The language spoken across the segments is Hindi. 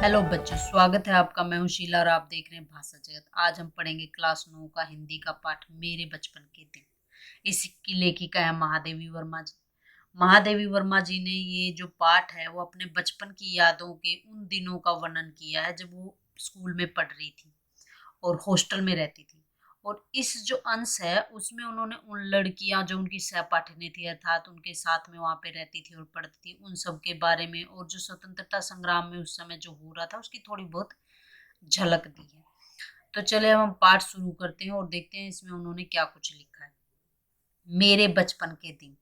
हेलो बच्चों, स्वागत है आपका। मैं हूं शीला और आप देख रहे हैं भाषा जगत। आज हम पढ़ेंगे क्लास 9 का हिंदी का पाठ मेरे बचपन के दिन। इसकी लेखिका है महादेवी वर्मा जी। महादेवी वर्मा जी ने ये जो पाठ है वो अपने बचपन की यादों के उन दिनों का वर्णन किया है जब वो स्कूल में पढ़ रही थी और हॉस्टल में रहती थी। और इस जो अंश है उसमें उन्होंने उन लड़कियां जो उनकी सहपाठिनी थी अर्थात उनके साथ में वहां पे रहती थी और पढ़ती थी उन सब के बारे में और जो स्वतंत्रता संग्राम में उस समय जो हो रहा था उसकी थोड़ी बहुत झलक दी है। तो चले हम पाठ शुरू करते हैं और देखते हैं इसमें उन्होंने क्या कुछ लिखा है। मेरे बचपन के दिन,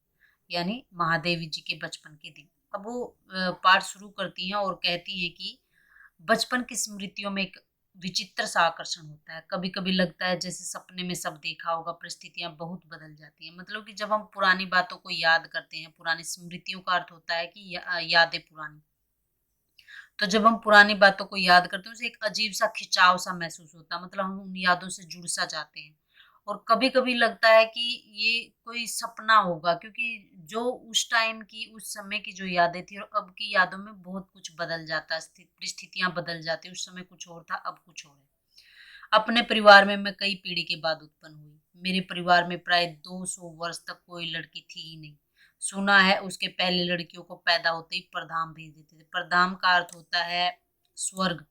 यानी महादेवी जी के बचपन के दिन। अब वो पाठ शुरू करती हैं और कहती हैं कि बचपन की स्मृतियों में एक विचित्र सा आकर्षण होता है। कभी कभी लगता है जैसे सपने में सब देखा होगा, परिस्थितियां बहुत बदल जाती हैं। मतलब कि जब हम पुरानी बातों को याद करते हैं, पुरानी स्मृतियों का अर्थ होता है कि यादें पुरानी। तो जब हम पुरानी बातों को याद करते हैं उसे एक अजीब सा खिंचाव सा महसूस होता है, मतलब हम उन यादों से जुड़ सा जाते हैं। और कभी कभी लगता है कि ये कोई सपना होगा, क्योंकि जो उस टाइम की उस समय की जो यादें थी और अब की यादों में बहुत कुछ बदल जाता है, परिस्थितियां बदल जाती है। उस समय कुछ और था, अब कुछ और है। अपने परिवार में मैं कई पीढ़ी के बाद उत्पन्न हुई। मेरे परिवार में प्राय 200 वर्ष तक कोई लड़की थी ही नहीं। सुना है उसके पहले लड़कियों को पैदा होते ही परधाम भेज देते थे। परधाम का अर्थ होता है स्वर्ग,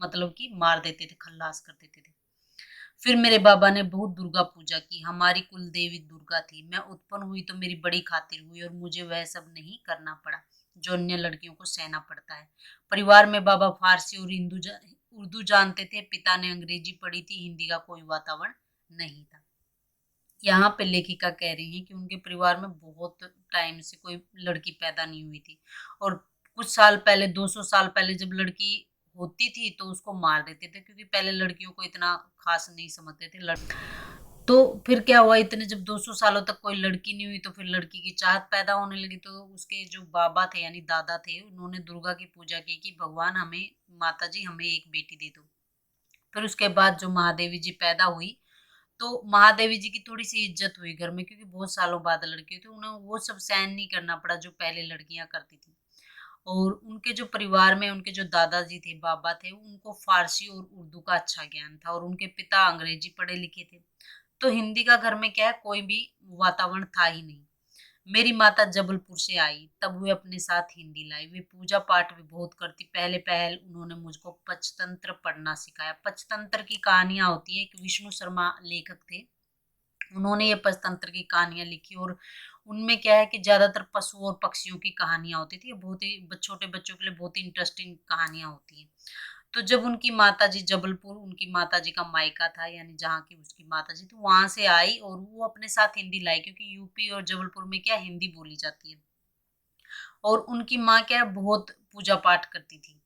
मतलब कि मार देते थे, खल्लास कर देते थे। फिर मेरे बाबा ने बहुत दुर्गा पूजा की। हमारी कुल देवी दुर्गा थी। मैं उत्पन्न हुई तो मेरी बड़ी खातिर हुई और मुझे वह सब नहीं करना पड़ा जो अन्य लड़कियों को सहना पड़ता है। परिवार में बाबा फारसी और उर्दू जानते थे। पिता ने अंग्रेजी पढ़ी थी। हिंदी का कोई वातावरण नहीं था। यहाँ पे लेखिका कह रही है कि उनके परिवार में बहुत टाइम से कोई लड़की पैदा नहीं हुई थी और कुछ साल पहले, 200 साल पहले जब लड़की होती थी तो उसको मार देते थे, क्योंकि पहले लड़कियों को इतना खास नहीं समझते थे। तो फिर क्या हुआ, इतने जब 200 सालों तक कोई लड़की नहीं हुई तो फिर लड़की की चाहत पैदा होने लगी। तो उसके जो बाबा थे यानी दादा थे, उन्होंने दुर्गा की पूजा की कि भगवान हमें, माता जी हमें एक बेटी दे दो। फिर उसके बाद जो महादेवी जी पैदा हुई तो महादेवी जी की थोड़ी सी इज्जत हुई घर में, क्योंकि बहुत सालों बाद लड़की हुई थी। उन्हें वो सब सहन नहीं करना पड़ा जो पहले लड़कियां करती थी। और उनके जो परिवार में उनके जो दादाजी थे, बाबा थे, उनको फारसी और उर्दू का अच्छा ज्ञान था और उनके पिता अंग्रेजी पढ़े लिखे थे। तो हिंदी का घर में क्या है, कोई भी वातावरण था ही नहीं। मेरी माता जबलपुर से आई, तब वे अपने साथ हिंदी लाई। वे पूजा पाठ भी बहुत करती। पहले पहल उन्होंने मुझको पंचतंत्र पढ़ना सिखाया। पंचतंत्र की कहानियां होती है। एक विष्णु शर्मा लेखक थे, उन्होंने ये पंचतंत्र की कहानियां लिखी और उनमें क्या है कि ज्यादातर पशु और पक्षियों की कहानियां होती थी। बहुत ही छोटे बच्चों के लिए बहुत ही इंटरेस्टिंग कहानियां होती हैं। तो जब उनकी माताजी जबलपुर, उनकी माताजी का मायका था यानी जहाँ की उसकी माताजी, तो वहां से आई और वो अपने साथ हिंदी लाई, क्योंकि यूपी और जबलपुर में क्या हिंदी बोली जाती है। और उनकी माँ क्या बहुत पूजा पाठ करती थी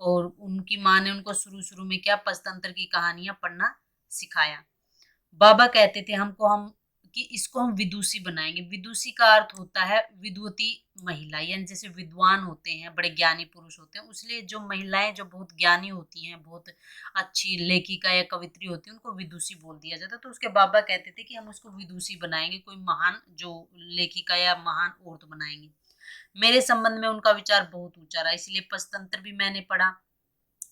और उनकी माँ ने उनको शुरू शुरू में क्या पंचतंत्र की कहानियां पढ़ना सिखाया। बाबा कहते थे हमको, हम कि इसको हम विदुषी बनाएंगे। विदुषी का अर्थ होता है विद्वती महिला, यानी जैसे विद्वान होते हैं, बड़े ज्ञानी पुरुष होते हैं, उसलिए जो महिलाएं जो बहुत ज्ञानी होती हैं, बहुत अच्छी लेखिका या कवित्री होती है, उनको विदुषी बोल दिया जाता है। तो उसके बाबा कहते थे कि हम उसको विदुषी बनाएंगे, कोई महान जो लेखिका या महान औरत बनाएंगे। मेरे संबंध में उनका विचार बहुत ऊंचा रहा, इसलिए पंचतंत्र भी मैंने पढ़ा,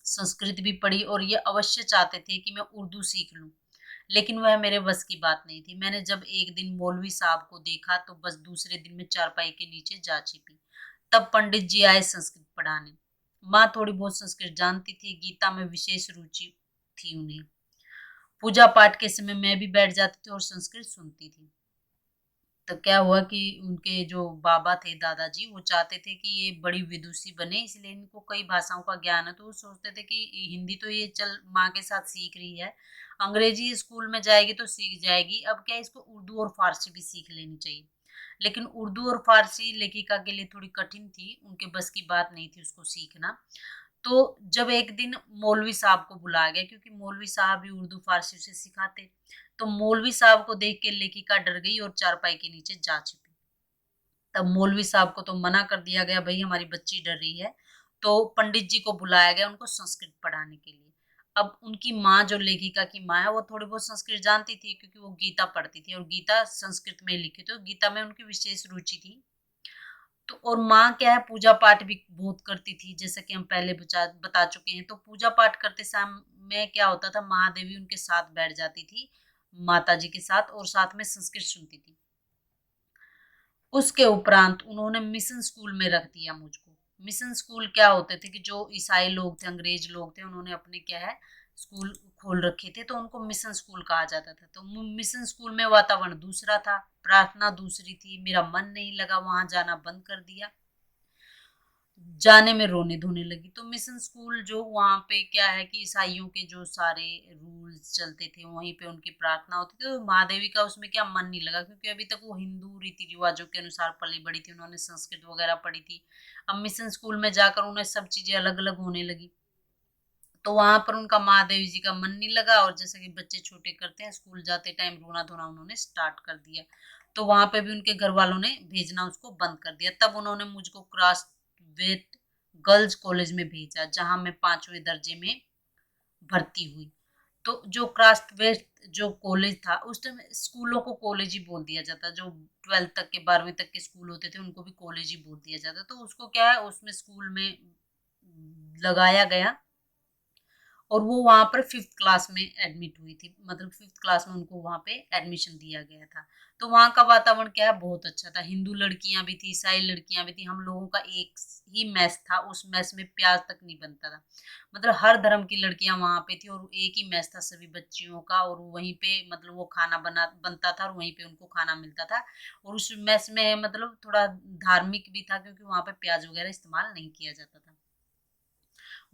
संस्कृत भी पढ़ी और ये अवश्य चाहते थे कि मैं उर्दू सीख लूं। लेकिन वह मेरे बस की बात नहीं थी। मैंने जब एक दिन मौलवी साहब को देखा तो बस दूसरे दिन में चारपाई के नीचे जा छिपी। तब पंडित जी आए संस्कृत पढ़ाने। माँ थोड़ी बहुत संस्कृत जानती थी, गीता में विशेष रुचि थी उन्हें। पूजा पाठ के समय मैं भी बैठ जाती थी और संस्कृत सुनती थी। तो क्या हुआ कि उनके जो बाबा थे, दादाजी, वो चाहते थे कि ये बड़ी विदुषी बने, इसलिए इनको कई भाषाओं का ज्ञान है। तो वो सोचते थे कि हिंदी तो ये चल माँ के साथ सीख रही है, अंग्रेजी स्कूल में जाएगी तो सीख जाएगी, अब क्या इसको उर्दू और फारसी भी सीख लेनी चाहिए। लेकिन उर्दू और फारसी लेखिका के लिए थोड़ी कठिन थी, उनके बस की बात नहीं थी उसको सीखना। तो जब एक दिन मौलवी साहब को बुलाया गया, क्योंकि मौलवी साहब भी उर्दू फारसी से सिखाते, तो मौलवी साहब को देख के लेखिका डर गई और चारपाई के नीचे जा छिपी। तब मौलवी साहब को तो मना कर दिया गया, भाई हमारी बच्ची डर रही है। तो पंडित जी को बुलाया गया उनको संस्कृत पढ़ाने के लिए। अब उनकी माँ, जो लेखिका की माँ है, वो थोड़ी बहुत संस्कृत जानती थी, क्योंकि वो गीता पढ़ती थी और गीता संस्कृत में लिखी, तो गीता में उनकी विशेष रुचि थी। तो और माँ क्या है, पूजा पाठ भी बहुत करती थी, जैसा कि हम पहले बता चुके हैं। तो पूजा पाठ करते समय क्या होता था, महादेवी उनके साथ बैठ जाती थी, माता जी के साथ, और साथ में संस्कृत सुनती थी। उसके उपरांत उन्होंने मिशन स्कूल में रख दिया मुझको। मिशन स्कूल क्या होते थे कि जो ईसाई लोग थे, अंग्रेज लोग थे, उन्होंने अपने क्या है स्कूल खोल रखे थे, तो उनको मिशन स्कूल कहा जाता था। तो मिशन स्कूल में वातावरण दूसरा था, प्रार्थना दूसरी थी, मेरा मन नहीं लगा, वहां जाना बंद कर दिया, जाने में रोने धोने लगी। तो मिशन स्कूल जो वहाँ पे क्या है कि ईसाइयों के जो सारे रूल्स चलते थे, वहीं पे उनकी प्रार्थना होती थी, तो महादेवी का उसमें क्या मन नहीं लगा, क्योंकि अभी तक वो हिंदू रीति रिवाजों के अनुसार पली बड़ी थी, उन्होंने संस्कृत वगैरह पढ़ी थी। अब मिशन स्कूल में जाकर उन्हें सब चीजें अलग अलग होने लगी, तो वहां पर उनका महादेवी जी का मन नहीं लगा, और जैसे कि बच्चे छोटे करते हैं, स्कूल जाते टाइम रोना धोना उन्होंने स्टार्ट कर दिया। तो वहां पे भी उनके घर वालों ने भेजना उसको बंद कर दिया। तब उन्होंने मुझको क्रॉस वेट गर्ल्स कॉलेज में भेजा, जहां मैं 5वें दर्जे में भर्ती हुई। तो जो क्रास्ट वेस्ट जो कॉलेज था, उस टाइम स्कूलों को कॉलेज ही बोल दिया जाता, जो 12th तक के 12वीं तक के स्कूल होते थे उनको भी कॉलेज ही बोल दिया जाता। तो उसको क्या है, उसमें स्कूल में लगाया गया, और वो वहां पर 5th क्लास में एडमिट हुई थी, मतलब 5th क्लास में उनको वहां पे एडमिशन दिया गया था। तो वहां का वातावरण क्या है, बहुत अच्छा था। हिंदू लड़कियां भी थी, ईसाई लड़कियां भी थी, हम लोगों का एक ही मैस था, उस मैस में प्याज तक नहीं बनता था, मतलब हर धर्म की लड़कियां वहां पे थी, और एक ही मैस था सभी बच्चियों का, और वहीं पे मतलब वो खाना बनता था, और वहीं पे उनको खाना मिलता था। और उस मैस में मतलब थोड़ा धार्मिक भी था, क्योंकि वहां पे प्याज वगैरह इस्तेमाल नहीं किया जाता था।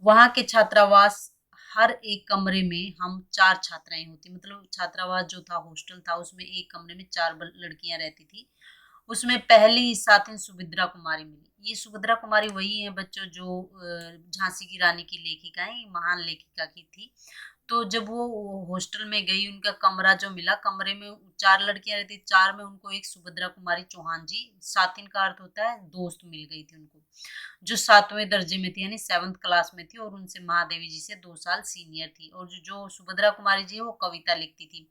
वहां के छात्रावास, हर एक कमरे में हम 4 छात्राएं होती, मतलब छात्रावास जो था, हॉस्टल था, उसमें एक कमरे में 4 लड़कियां रहती थी। उसमें पहली साथिन सुभद्रा कुमारी मिली। ये सुभद्रा कुमारी वही है बच्चों जो झांसी की रानी की लेखिका है, महान लेखिका की थी। तो जब वो हॉस्टल में गई, उनका कमरा जो मिला, कमरे में 4 लड़कियां रहती, 4 में उनको एक सुभद्रा कुमारी चौहान जी, सातिन का अर्थ होता है दोस्त, मिल गई थी उनको, जो 7वें दर्जे में थी, यानी 7th क्लास में थी, और उनसे महादेवी जी से 2 साल सीनियर थी। और जो सुभद्रा कुमारी जी है वो कविता लिखती थी,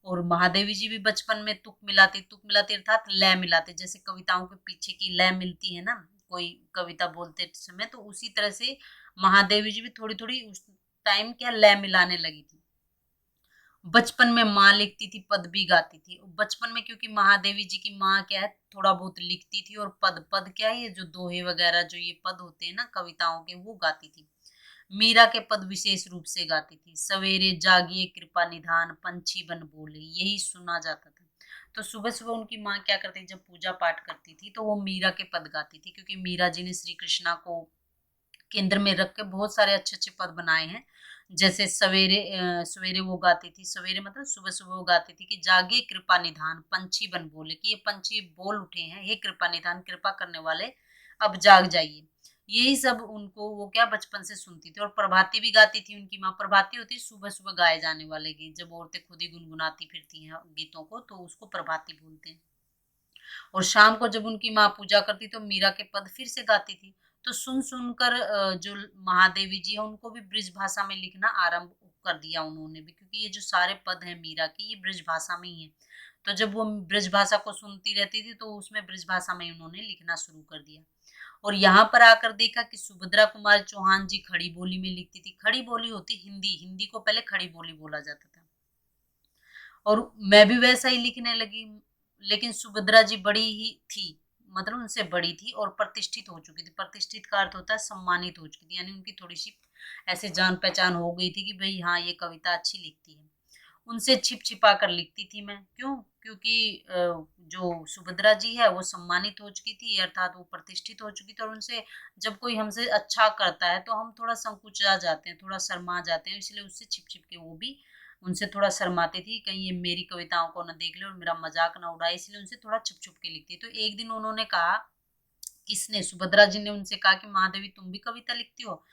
और महादेवी जी भी बचपन में तुक मिलाते अर्थात लय मिलाते, जैसे कविताओं के पीछे की लय मिलती है ना, कोई कविता बोलते समय, तो उसी तरह से महादेवी जी भी थोड़ी थोड़ी उस टाइम क्या लय मिलाने लगी थी। बचपन में माँ लिखती थी, पद भी गाती थी। बचपन में क्योंकि महादेवी जी की माँ क्या है, थोड़ा बहुत लिखती थी, और पद पद क्या है, ये जो दोहे वगैरह जो ये पद होते हैं ना कविताओं के, वो गाती थी। मीरा के पद विशेष रूप से गाती थी। सवेरे जागिए कृपा निधान, पंछी बन बोले, यही सुना जाता था। तो सुबह सुबह उनकी माँ क्या करती थी, जब पूजा पाठ करती थी तो वो मीरा के पद गाती थी, क्योंकि मीरा जी ने श्री कृष्णा को केंद्र में रख के बहुत सारे अच्छे अच्छे पद बनाए हैं। जैसे सवेरे सवेरे वो गाती थी, सवेरे मतलब सुबह सुबह वो गाती थी कि जागे कृपा निधान, पंछी बन बोले, कि ये पंछी बोल उठे हैं, हे कृपा निधान, कृपा करने वाले अब जाग जाइए। यही सब उनको वो क्या बचपन से सुनती थी। और प्रभाती भी गाती थी उनकी माँ। प्रभाती होती है सुबह सुबह गाए जाने वाले गीत, जब औरतें खुद ही गुनगुनाती फिरती हैं गीतों को, तो उसको प्रभाती बोलते हैं। और शाम को जब उनकी माँ पूजा करती तो मीरा के पद फिर से गाती थी। तो सुन सुनकर जो महादेवी जी है उनको भी ब्रिज भाषा में लिखना आरंभ कर दिया उन्होंने भी, क्योंकि ये जो सारे पद हैं मीरा के, ये ब्रिज भाषा में ही है। तो जब वो ब्रिज भाषा को सुनती रहती थी तो उसमें ब्रिज भाषा में उन्होंने लिखना शुरू कर दिया। और यहाँ पर आकर देखा कि सुभद्रा कुमार चौहान जी खड़ी बोली में लिखती थी। खड़ी बोली होती हिंदी, हिंदी को पहले खड़ी बोली बोला जाता था, और मैं भी वैसा ही लिखने लगी। लेकिन सुभद्रा जी बड़ी ही थी, मतलब उनसे बड़ी थी और प्रतिष्ठित हो चुकी थी। प्रतिष्ठित का अर्थ होता है सम्मानित हो चुकी थी, यानी उनकी थोड़ी सी ऐसे जान पहचान हो गई थी कि भाई हाँ ये कविता अच्छी लिखती है। उनसे छिप छिपा कर लिखती थी मैं। क्यों? क्योंकि जो सुभद्रा जी है वो सम्मानित हो चुकी थी, अर्थात वो प्रतिष्ठित हो चुकी थी, और उनसे जब कोई हमसे अच्छा करता है तो हम थोड़ा संकुचा जाते हैं, थोड़ा शर्मा जाते हैं, इसलिए उससे छिप छिप के वो भी उनसे थोड़ा शर्माती थी, कहीं ये मेरी कविताओं को ना देख ले और मेरा मजाक ना उड़ाए, इसलिए उनसे थोड़ा छुप छुप के लिखती। तो एक दिन उन्होंने कहा, किसने? सुभद्रा जी ने उनसे कहा कि महादेवी तुम भी कविता लिखती हो?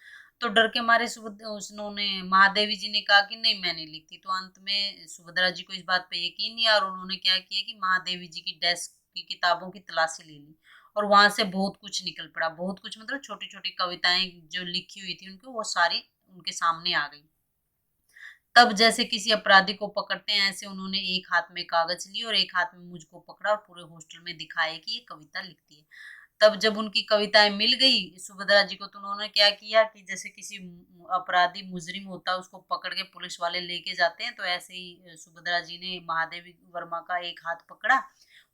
तो डर के मारे सुभद्रा उन्होंने महादेवी जी ने कहा कि नहीं मैं नहीं लिखती। तो अंत में सुभद्रा जी को इस बात पे यकीन नहीं, और उन्होंने क्या किया कि महादेवी जी की डेस्क की किताबों की तलाशी ले ली, और वहां से बहुत कुछ निकल पड़ा। बहुत कुछ मतलब छोटी छोटी कविताएं जो लिखी हुई थी उनकी, वो सारी उनके सामने आ गई। तब जैसे किसी अपराधी को पकड़ते हैं, ऐसे उन्होंने एक हाथ में कागज ली और एक हाथ में मुझको पकड़ा, और पूरे हॉस्टल में दिखाया कि ये कविता लिखती है। तब जब उनकी कविताएं मिल गई सुभद्रा जी को, तो उन्होंने क्या किया कि जैसे किसी अपराधी मुजरिम होता है उसको पकड़ के पुलिस वाले लेके जाते हैं, तो ऐसे ही सुभद्रा जी ने महादेवी वर्मा का एक हाथ पकड़ा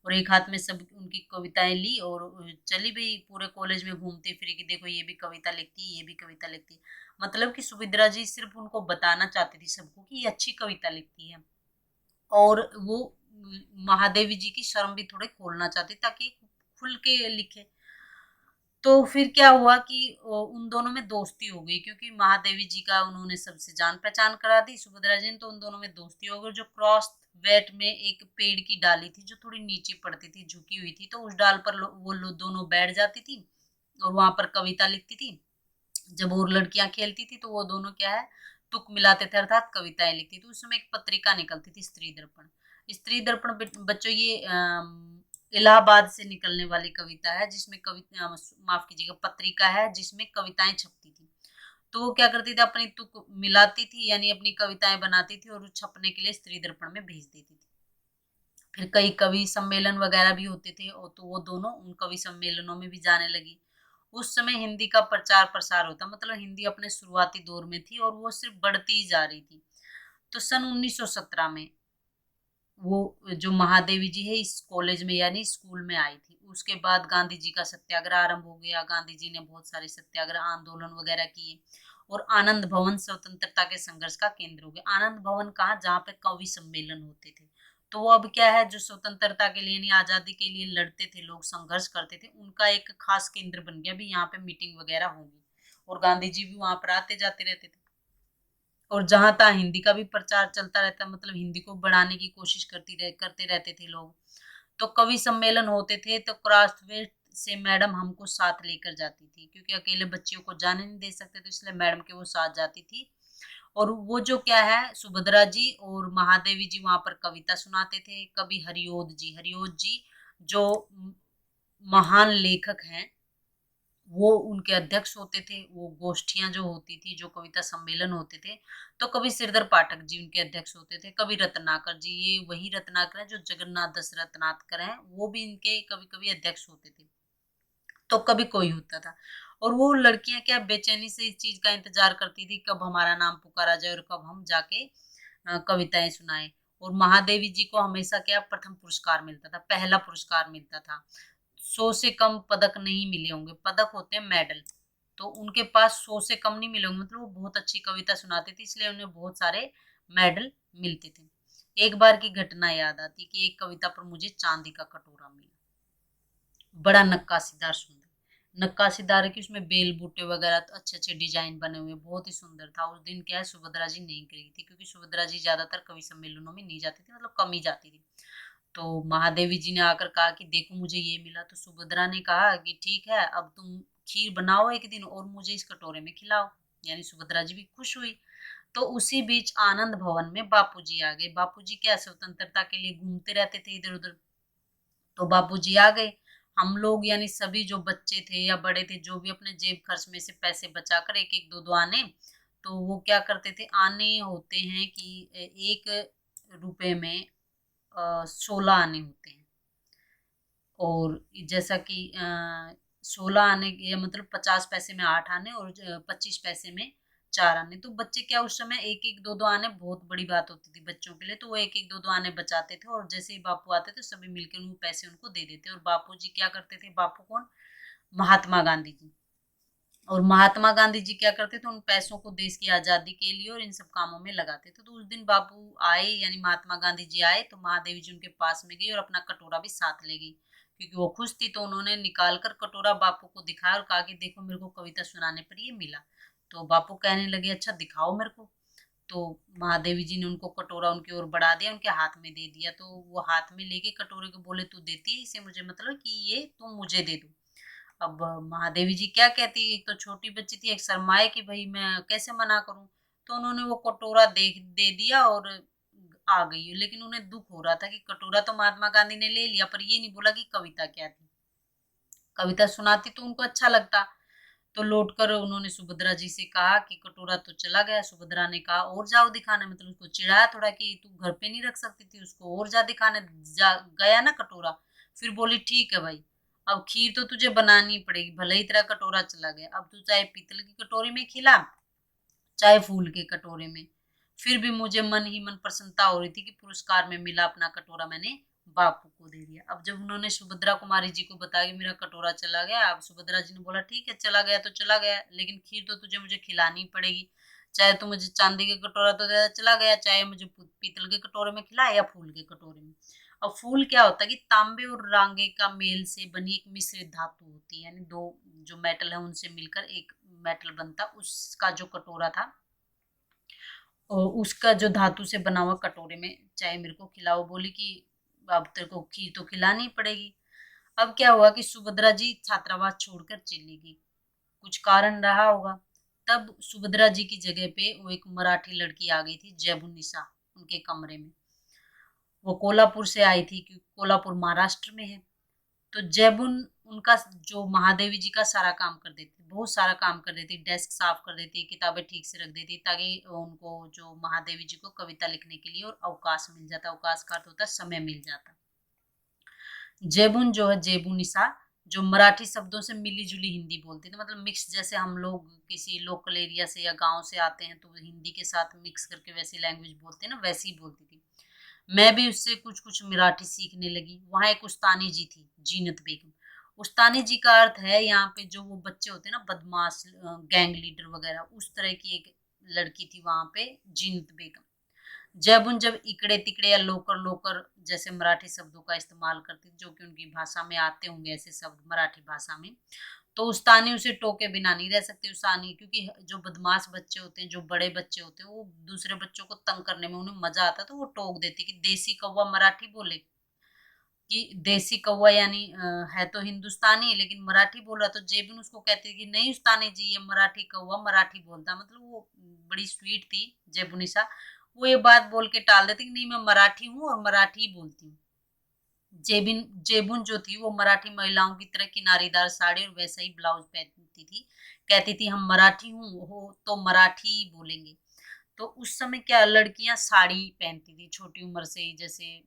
और एक हाथ में सब उनकी कविताएं ली और चली भी पूरे कॉलेज में घूमती फिरी कि देखो ये भी कविता लिखती है, ये भी कविता लिखती है। मतलब कि सुभद्रा जी सिर्फ उनको बताना चाहती थी सबको कि ये अच्छी कविता लिखती है, और वो महादेवी जी की शर्म भी थोड़े खोलना चाहती ताकि खुल के लिखे। तो फिर क्या हुआ कि उन दोनों में दोस्ती हो गई, क्योंकि महादेवी जी का उन्होंने सबसे जान पहचान करा दी सुभद्रा जी ने, तो उन दोनों में दोस्ती हो गई। जो क्रॉस वेट में एक पेड़ की डाली थी जो थोड़ी नीचे पड़ती थी, झुकी हुई थी, तो उस डाल पर वो लोग दोनों बैठ जाती थी और वहां पर कविता लिखती थी। जब और लड़कियां खेलती थी तो वो दोनों क्या है तुक मिलाते थे, अर्थात कविताएं लिखती थी। उस समय एक पत्रिका निकलती थी, स्त्री दर्पण। स्त्री दर्पण बच्चों ये इलाहाबाद से निकलने वाली कविता है, जिसमें कविता माफ कीजिएगा पत्रिका है जिसमें कविताएं छपती थी। तो वो क्या करती थी, अपनी तुक मिलाती थी यानी अपनी कविताएं बनाती थी और छपने के लिए स्त्री दर्पण में भेज देती थी। फिर कई कवि सम्मेलन वगैरह भी होते थे, और तो वो दोनों उन कवि सम्मेलनों में भी जाने लगी। उस समय हिंदी का प्रचार प्रसार होता, मतलब हिंदी अपने शुरुआती दौर में थी और वो सिर्फ बढ़ती ही जा रही थी। तो सन 1917 में वो जो महादेवी जी है इस कॉलेज में यानी स्कूल में आई थी। उसके बाद गांधी जी का सत्याग्रह आरंभ हो गया। गांधी जी ने बहुत सारे सत्याग्रह आंदोलन वगैरह किए और आनंद भवन स्वतंत्रता के संघर्ष का केंद्र हो गया। आनंद भवन कहाँ, जहाँ पे कवि सम्मेलन होते थे। तो वो अब क्या है, जो स्वतंत्रता के लिए यानी आजादी के लिए लड़ते थे लोग, संघर्ष करते थे, उनका एक खास केंद्र बन गया। भी यहाँ पे मीटिंग वगैरह होगी और गांधी जी भी वहां पर आते जाते रहते थे। और जहां तहाँ हिंदी का भी प्रचार चलता रहता, मतलब हिंदी को बढ़ाने की कोशिश करते रहते थे लोग। तो कवि सम्मेलन होते थे तो क्राफ्ट से मैडम हमको साथ लेकर जाती थी, क्योंकि अकेले बच्चियों को जाने नहीं दे सकते, तो इसलिए मैडम के वो साथ जाती थी। और वो जो क्या है, सुभद्रा जी और महादेवी जी वहां पर कविता सुनाते थे। कवि हरिओद जी जो महान लेखक हैं, वो उनके अध्यक्ष होते थे। वो गोष्ठियां जो होती थी, जो कविता सम्मेलन होते थे, तो कवि श्रीधर पाठक जी उनके अध्यक्ष होते थे। कवि रत्नाकर जी, ये वही रत्नाकर हैं जो जगन्नाथ दस रत्नाकर हैं, वो भी इनके कभी कभी अध्यक्ष होते थे। तो कभी कोई होता था। और वो लड़कियां क्या बेचैनी से इस चीज का इंतजार करती थी कब हमारा नाम पुकारा जाए और कब हम जाके कविताएं सुनाए। और महादेवी जी को हमेशा क्या प्रथम पुरस्कार मिलता था, पहला पुरस्कार मिलता था। 100 से कम पदक नहीं मिले होंगे, पदक होते हैं मेडल। तो उनके पास 100 से कम नहीं मिले होंगे, मतलब वो बहुत अच्छी कविता सुनाते थे, इसलिए उन्हें बहुत सारे मेडल मिलते थे। एक बार की घटना याद आती कि एक कविता पर मुझे चांदी का कटोरा मिला, बड़ा नक्काशीदार सुंदर नक्काशीदार है कि उसमें बेल बूटे वगैरह तो अच्छे अच्छे डिजाइन बने हुए, बहुत ही सुंदर था। उस दिन क्या है, सुभद्रा जी नहीं गई थी, क्योंकि सुभद्रा जी ज्यादातर कवि सम्मेलनों में नहीं जाती थी, मतलब कम ही जाती थी। तो महादेवी जी ने आकर कहा कि देखो मुझे ये मिला। तो सुभद्रा ने कहा कि ठीक है, अब तुम खीर बनाओ एक दिन और मुझे इस कटोरे में खिलाओ। यानी सुभद्रा जी भी खुश हुई। तो उसी बीच आनंद भवन में बापूजी आ गए। बापूजी क्या स्वतंत्रता के लिए घूमते रहते थे इधर उधर, तो बापूजी आ गए। हम लोग यानी सभी जो बच्चे थे या बड़े थे, जो भी अपने जेब खर्च में से पैसे बचाकर एक एक दो दो आने, तो वो क्या करते थे, आने होते हैं कि 1 रुपए में 16 आने होते हैं। और जैसा कि 16 आने के मतलब 50 पैसे में 8 आने और 25 पैसे में 4 आने। तो बच्चे क्या उस समय एक एक दो दो आने बहुत बड़ी बात होती थी बच्चों के लिए, तो वो एक एक दो दो आने बचाते थे और जैसे ही बापू आते थे सभी मिलकर उनको पैसे उनको दे देते। और बापू जी क्या करते थे, बापू कौन, महात्मा गांधी जी। और महात्मा गांधी जी क्या करते थे, उन पैसों को देश की आजादी के लिए और इन सब कामों में लगाते थे। तो उस दिन बापू आए यानी महात्मा गांधी जी आए, तो महादेवी जी उनके पास में गई और अपना कटोरा भी साथ ले गई, क्योंकि वो खुश थी। तो उन्होंने निकाल कर कटोरा बापू को दिखाया और कहा कि देखो मेरे को कविता सुनाने पर ये मिला। तो बापू कहने लगे अच्छा दिखाओ मेरे को। तो महादेवी जी ने उनको कटोरा उनकी ओर बढ़ा दिया, उनके हाथ में दे दिया। तो वो हाथ में लेके कटोरे को बोले तू देती है इसे मुझे, मतलब कि ये तुम मुझे दे दो। अब महादेवी जी क्या कहती, एक तो छोटी बच्ची थी, एक शर्माए कि भाई मैं कैसे मना करूं। तो उन्होंने वो कटोरा दे दिया और आ गई। लेकिन उन्हें दुख हो रहा था कि कटोरा तो महात्मा गांधी ने ले लिया, पर ये नहीं बोला कि कविता क्या थी। कविता सुनाती तो उनको अच्छा लगता। तो लौट कर उन्होंने सुभद्रा जी से कहा कि कटोरा तो चला गया। सुभद्रा ने कहा और जाओ दिखाने, मतलब उसको चिढ़ाया थोड़ा कि तू घर पे नहीं रख सकती थी उसको, और जा दिखाने। जा गया ना कटोरा। फिर बोली ठीक है भाई, अब खीर तो तुझे बनानी पड़ेगी, भले ही तेरा कटोरा चला गया, अब तू चाहे पीतल की कटोरी में खिला चाहे फूल के कटोरे में। फिर भी मुझे मन ही मन प्रसन्नता हो रही थी कि पुरस्कार में मिला अपना कटोरा मैंने बापू को दे दिया। अब जब उन्होंने सुभद्रा कुमारी जी को बताया कि मेरा कटोरा चला गया, अब सुभद्रा जी ने बोला ठीक है चला गया तो चला गया, लेकिन खीर तो तुझे मुझे खिलानी पड़ेगी, चाहे तू मुझे चांदी के कटोरा तो दे, चला गया, चाहे मुझे पीतल के कटोरे में खिला या फूल के कटोरे में। अब फूल क्या होता है कि तांबे और रांगे का मेल से बनी एक मिश्रित धातु होती है, यानी दो जो मेटल है उनसे मिलकर एक मेटल बनता, उसका जो कटोरा था और उसका जो धातु से बना हुआ कटोरे में चाय मेरे को खिलाओ, बोली कि अब तेरे को खीर तो खिलानी पड़ेगी। अब क्या हुआ कि सुभद्रा जी छात्रावास छोड़कर चली गई, कुछ कारण रहा होगा। तब सुभद्रा जी की जगह पे वो एक मराठी लड़की आ गई थी, जैबुनिसा, उनके कमरे में। वो कोल्हापुर से आई थी क्योंकि कोल्हापुर महाराष्ट्र में है। तो जैबुन उनका जो महादेवी जी का सारा काम कर देती, बहुत सारा काम कर देती, डेस्क साफ कर देती, किताबें ठीक से रख देती, ताकि उनको जो महादेवी जी को कविता लिखने के लिए और अवकाश मिल जाता, अवकाश का अर्थ होता है समय मिल जाता। जेबुन जो है जेबुनिसा, जो मराठी शब्दों से मिली जुली हिंदी बोलती थी, मतलब मिक्स, जैसे हम लोग किसी लोकल एरिया से या गांव से आते हैं तो हिंदी के साथ मिक्स करके वैसी लैंग्वेज बोलते हैं ना, वैसी ही बोलती थी। मैं भी उससे कुछ कुछ मराठी सीखने लगी। वहां एक उस्तानी जी थी, जीनत बेगम। उस्तानी जी का अर्थ है यहाँ पे जो वो बच्चे होते हैं ना बदमाश, गैंग लीडर वगैरह, उस तरह की एक लड़की थी वहां पे, जीनत बेगम। जब उन जब इकड़े तिकड़े या लोकर लोकर जैसे मराठी शब्दों का इस्तेमाल करती, जो कि उनकी भाषा में आते होंगे ऐसे शब्द मराठी भाषा में, तो उस्तानी उसे टोके बिना नहीं रह सकते। उस्तानी, क्योंकि जो बदमाश बच्चे होते हैं, जो बड़े बच्चे होते हैं, वो दूसरे बच्चों को तंग करने में उन्हें मजा आता है, तो वो टोक देती कि देसी कौवा मराठी बोले, कि देसी कौवा यानी है तो हिंदुस्तानी लेकिन मराठी बोल रहा, तो जेबिन उसको कहती कि नहीं उस्तानी जी, ये मराठी कौवा मराठी बोलता, मतलब वो बड़ी स्वीट थी जेबुनिसा। वो ये बात बोल के टाल देती कि नहीं मैं मराठी हूँ और मराठी ही बोलती हूँ। जेबिन जेबुन जो थी वो मराठी महिलाओं की तरह किनारीदार साड़ी और वैसा ही ब्लाउज पहनती थी, कहती थी हम मराठी हूँ हो तो मराठी ही बोलेंगे। तो उस समय क्या लड़कियां साड़ी पहनती थी छोटी उम्र से ही, जैसे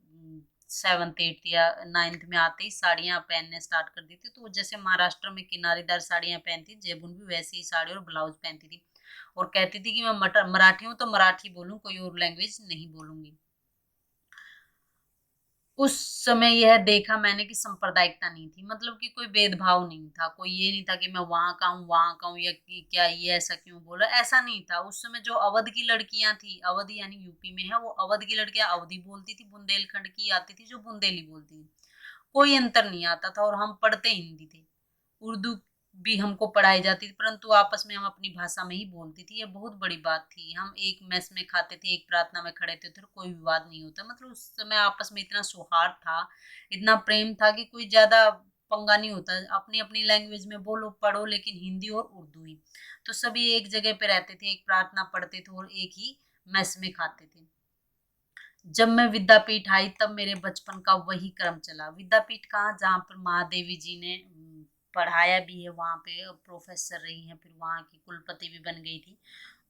7th 8th या 9th में आते ही साड़ियां पहनने स्टार्ट कर दी थी। तो जैसे महाराष्ट्र में किनारीदार साड़ियां पहनती, जेबुन भी वैसे ही साड़ी और ब्लाउज पहनती थी, और कहती थी कि मैं मराठी हूँ तो मराठी बोलूँ, कोई और लैंग्वेज नहीं बोलूंगी। उस समय यह देखा मैंने कि सांप्रदायिकता नहीं थी, मतलब कि कोई भेदभाव नहीं था, कोई ये नहीं था कि मैं वहां का हूँ या कि क्या ये ऐसा क्यों बोला, ऐसा नहीं था। उस समय जो अवध की लड़कियां थी, अवध यानी यूपी में है, वो अवध की लड़कियां अवधी बोलती थी, बुंदेलखंड की आती थी जो बुंदेली बोलती थी, कोई अंतर नहीं आता था। और हम पढ़ते हिंदी थे, उर्दू भी हमको पढ़ाई जाती थी, परंतु आपस में हम अपनी भाषा में ही बोलती थी, ये बहुत बड़ी बात थी। हम एक मेस में खाते थे, एक प्रार्थना में खड़े थे, तो कोई विवाद नहीं होता, मतलब उस समय आपस में इतना सौहार्द था, इतना प्रेम था कि कोई ज्यादा पंगा नहीं होता, अपनी अपनी लैंग्वेज में बोलो पढ़ो, लेकिन हिंदी और उर्दू ही। तो सभी एक जगह पे रहते थे, एक प्रार्थना पढ़ते थे और एक ही मेस में खाते थे। जब मैं विद्यापीठ आई तब मेरे बचपन का वही क्रम चला। विद्यापीठ कहाँ, जहाँ पर महादेवी जी ने पढ़ाया भी है, वहाँ पे प्रोफेसर रही हैं, फिर वहाँ की कुलपति भी बन गई थी।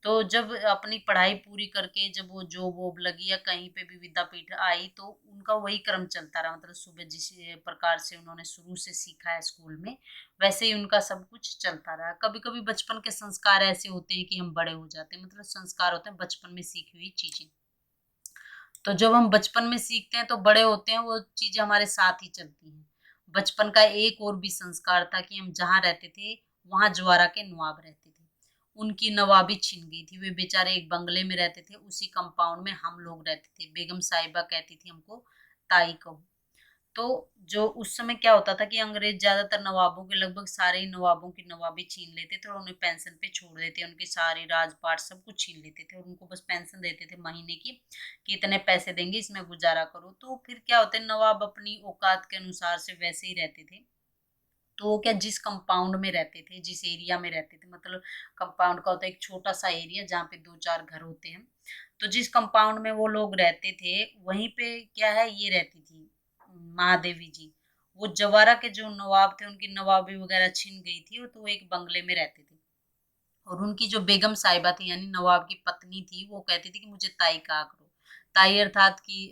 तो जब अपनी पढ़ाई पूरी करके जब वो जॉब वॉब लगी या कहीं पे भी विद्यापीठ आई, तो उनका वही क्रम चलता रहा, मतलब सुबह जिस प्रकार से उन्होंने शुरू से सीखा है स्कूल में, वैसे ही उनका सब कुछ चलता रहा। कभी कभी बचपन के संस्कार ऐसे होते हैं कि हम बड़े हो जाते हैं, मतलब संस्कार होते हैं बचपन में सीखी हुई चीजें, तो जब हम बचपन में सीखते हैं तो बड़े होते हैं वो चीजें हमारे साथ ही चलती हैं। बचपन का एक और भी संस्कार था कि हम जहाँ रहते थे वहां ज्वारा के नवाब रहते थे, उनकी नवाबी छिन गई थी, वे बेचारे एक बंगले में रहते थे, उसी कंपाउंड में हम लोग रहते थे। बेगम साहिबा कहती थी हमको ताई कहो। तो जो उस समय क्या होता था कि अंग्रेज ज्यादातर नवाबों के, लगभग सारे ही नवाबों की नवाबी छीन लेते थे और उन्हें पेंशन पे छोड़ देते, उनके सारे राजपाट सब कुछ छीन लेते थे और उनको बस पेंशन देते थे महीने की, कि इतने पैसे देंगे इसमें गुजारा करो। तो फिर क्या होता है, नवाब अपनी औकात के अनुसार से वैसे ही रहते थे। तो वो क्या, जिस कंपाउंड में रहते थे, जिस एरिया में रहते थे, मतलब कंपाउंड का होता है एक छोटा सा एरिया जहाँ पे दो चार घर होते हैं, तो जिस कंपाउंड में वो लोग रहते थे वहीं पे क्या है, ये रहती थी महादेवी जी। वो जवारा के जो नवाब थे उनकी नवाबी वगैरह छिन गई थी, तो वो एक बंगले में रहते थे। और उनकी जो बेगम साहिबा थी यानी नवाब की पत्नी थी, वो कहती थी कि मुझे ताई कहा करो। ताई अर्थात कि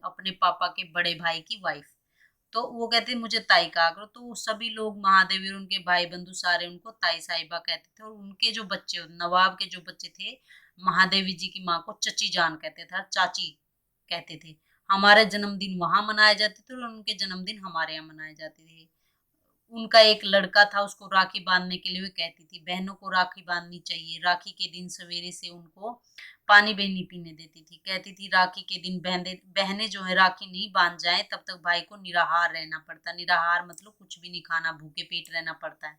अपने पापा के बड़े भाई की वाइफ। तो वो कहते मुझे ताई कहा करो, तो सभी लोग महादेवी और उनके भाई बंधु सारे उनको ताई साहिबा कहते थे। और उनके जो बच्चे, नवाब के जो बच्चे थे, महादेवी जी की माँ को चची जान कहते थे, चाची कहते थे। हमारे जन्मदिन वहां मनाए जाते थे और उनके जन्मदिन हमारे यहाँ मनाए जाते थे। उनका एक लड़का था, उसको राखी बांधने के लिए वो कहती थी बहनों को राखी बांधनी चाहिए। राखी के दिन सवेरे से उनको पानी भी नहीं पीने देती थी। कहती थी राखी के दिन बहनें जो है राखी नहीं बांध जाए तब तक भाई को निराहार रहना पड़ता। निराहार मतलब कुछ भी नहीं खाना, भूखे पेट रहना पड़ता है।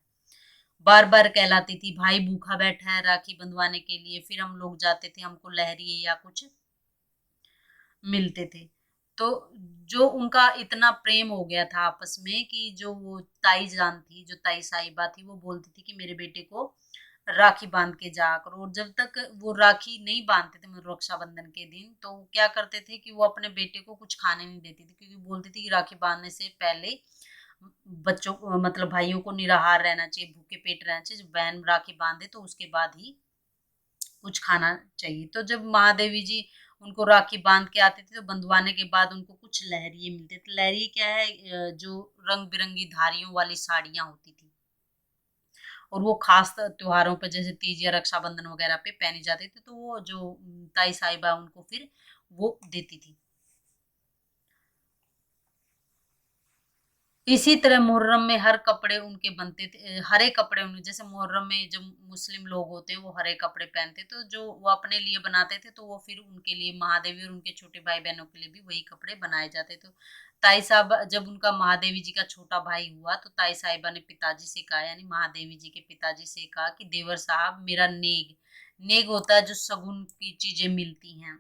बार बार कहलाती थी भाई भूखा बैठा है राखी बंधवाने के लिए। फिर हम लोग जाते थे, हमको लहरिए या कुछ मिलते थे। तो जो उनका इतना प्रेम हो गया था आपस में कि जो वो ताई जान थी, जो ताई साहिबा थी, वो बोलती थी कि मेरे बेटे को राखी बांध के जा करो। और जब तक वो राखी नहीं बांधते थे, मतलब रक्षाबंधन के दिन, तो वो क्या करते थे कि वो अपने बेटे को कुछ खाने नहीं देती थी, क्योंकि बोलती थी कि राखी बांधने से पहले बच्चों को, मतलब भाइयों को निराहार रहना चाहिए, भूखे पेट रहना चाहिए। जब बहन राखी बांधे तो उसके बाद ही कुछ खाना चाहिए। तो जब महादेवी जी उनको राखी बांध के आते थे तो बंधवाने के बाद उनको कुछ लहरिये मिलते थे। लहरिये क्या है, जो रंग बिरंगी धारियों वाली साड़ियां होती थी, और वो खास त्योहारों पर जैसे तीज या रक्षाबंधन वगैरह पे पहनी जाती थी। तो वो जो ताई साहिबा उनको फिर वो देती थी। इसी तरह मुहर्रम में हर कपड़े उनके बनते थे, हरे कपड़े उन्हें, जैसे मुहर्रम में जो मुस्लिम लोग होते हैं वो हरे कपड़े पहनते, तो जो वो अपने लिए बनाते थे तो वो फिर उनके लिए, महादेवी और उनके छोटे भाई बहनों के लिए भी वही कपड़े बनाए जाते। तो ताई साहब, जब उनका महादेवी जी का छोटा भाई हुआ तो ताई साहिबा ने पिताजी से कहा, यानी महादेवी जी के पिताजी से कहा कि देवर साहब मेरा नेग, नेग होता है जो शगुन की चीजें मिलती हैं,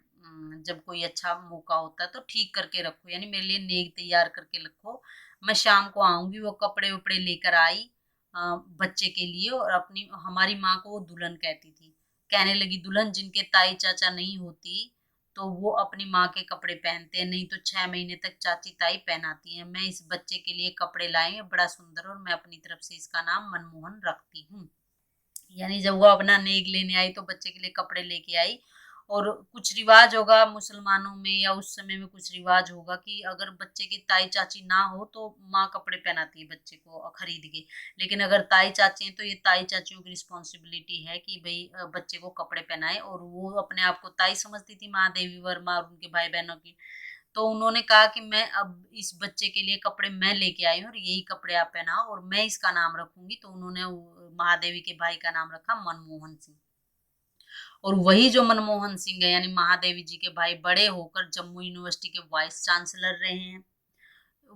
जब कोई अच्छा मौका होता है तो ठीक करके रखो, यानी मेरे लिए नेग तैयार करके रखो। मैं शाम को आऊंगी। वो कपड़े उपड़े लेकर आई बच्चे के लिए, और अपनी, हमारी माँ को वो दुल्हन कहती थी। कहने लगी दुल्हन जिनके ताई चाचा नहीं होती तो वो अपनी माँ के कपड़े पहनते हैं, नहीं तो 6 महीने तक चाची ताई पहनाती हैं। मैं इस बच्चे के लिए कपड़े लाई हूँ बड़ा सुंदर, और मैं अपनी तरफ से इसका नाम मनमोहन रखती हूँ। यानी जब वो अपना नेक लेने आई तो बच्चे के लिए कपड़े लेके आई। और कुछ रिवाज होगा मुसलमानों में, या उस समय में कुछ रिवाज होगा कि अगर बच्चे की ताई चाची ना हो तो माँ कपड़े पहनाती है बच्चे को खरीद के। लेकिन अगर ताई चाची हैं तो ये ताई चाचियों की रिस्पॉन्सिबिलिटी है कि भाई बच्चे को कपड़े पहनाए। और वो अपने आप को ताई समझती थी महादेवी वर्मा और उनके भाई बहनों की। तो उन्होंने कहा कि मैं अब इस बच्चे के लिए कपड़े मैं लेके आई हूँ और यही कपड़े आप पहनाओ और मैं इसका नाम रखूंगी। तो उन्होंने महादेवी के भाई का नाम रखा मनमोहन सिंह। और वही जो मनमोहन सिंह है, यानी महादेवी जी के भाई, बड़े होकर जम्मू यूनिवर्सिटी के वाइस चांसलर रहे हैं।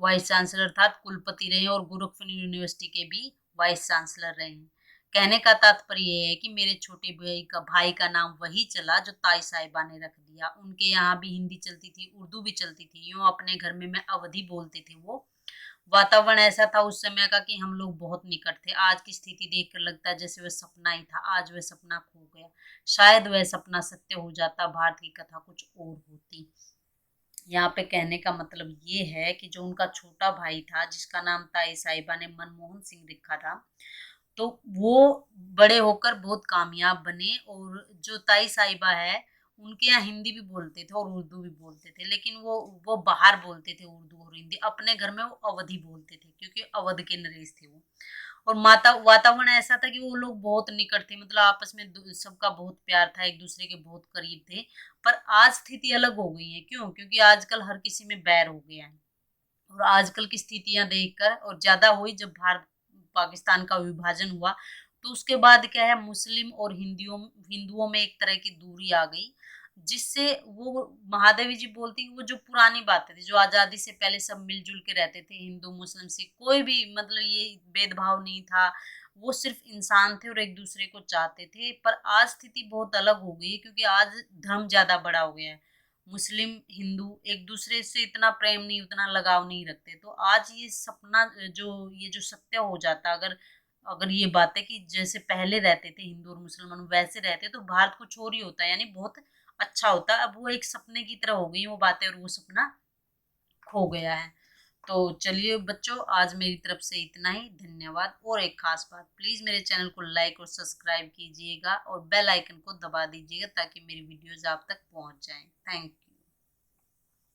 वाइस चांसलर अर्थात कुलपति रहे हैं, और गोरखपुर यूनिवर्सिटी के भी वाइस चांसलर रहे हैं। कहने का तात्पर्य ये है कि मेरे छोटे भाई का नाम वही चला जो ताई साहिबा ने रख दिया। उनके यहाँ भी हिंदी चलती थी, उर्दू भी चलती थी। यूं अपने घर में मैं अवधि बोलते थे वो। वातावरण ऐसा था उस समय का कि हम लोग बहुत निकट थे। आज की स्थिति देखकर लगता है जैसे वह सपना ही था। आज वह सपना खो गया। शायद वह सपना सत्य हो जाता, भारत की कथा कुछ और होती। यहाँ पे कहने का मतलब ये है कि जो उनका छोटा भाई था, जिसका नाम ताई साहिबा ने मनमोहन सिंह रखा था, तो वो बड़े होकर बहुत कामयाब बने। और जो ताई साहिबा है, उनके यहाँ हिंदी भी बोलते थे और उर्दू भी बोलते थे, लेकिन वो बाहर बोलते थे उर्दू और हिंदी। अपने घर में वो अवधि बोलते थे क्योंकि अवध के नरेश थे वो। और माता वातावरण ऐसा था कि वो लोग बहुत निकट थे, मतलब आपस में सबका बहुत प्यार था, एक दूसरे के बहुत करीब थे। पर आज स्थिति अलग हो गई है। क्यों? क्योंकि आजकल हर किसी में बैर हो गया है। और आजकल की स्थितियां देखकर, और ज्यादा हुई जब भारत पाकिस्तान का विभाजन हुआ, तो उसके बाद क्या है, मुस्लिम और हिंदुओं में एक तरह की दूरी आ गई। जिससे वो महादेवी जी बोलती कि वो जो पुरानी बातें थी, जो आजादी से पहले सब मिलजुल के रहते थे, हिंदू मुस्लिम सिख कोई भी, मतलब ये भेदभाव नहीं था। वो सिर्फ इंसान थे और एक दूसरे को चाहते थे। पर आज स्थिति बहुत अलग हो गई है, क्योंकि आज धर्म ज्यादा बड़ा हो गया है। मुस्लिम हिंदू एक दूसरे से इतना प्रेम नहीं, उतना लगाव नहीं रखते। तो आज ये सपना, ये जो सत्य हो जाता, अगर अगर ये बात है कि जैसे पहले रहते थे हिंदू और मुसलमान वैसे रहते, तो भारत कुछ और ही होता है, यानी बहुत अच्छा होता। अब वो एक सपने की तरह हो गई वो बातें, और वो सपना खो गया है। तो चलिए बच्चों, आज मेरी तरफ से इतना ही। धन्यवाद। और एक खास बात, प्लीज मेरे चैनल को लाइक और सब्सक्राइब कीजिएगा और बेल आइकन को दबा दीजिएगा ताकि मेरी वीडियोज आप तक पहुंच जाएं। Thank you.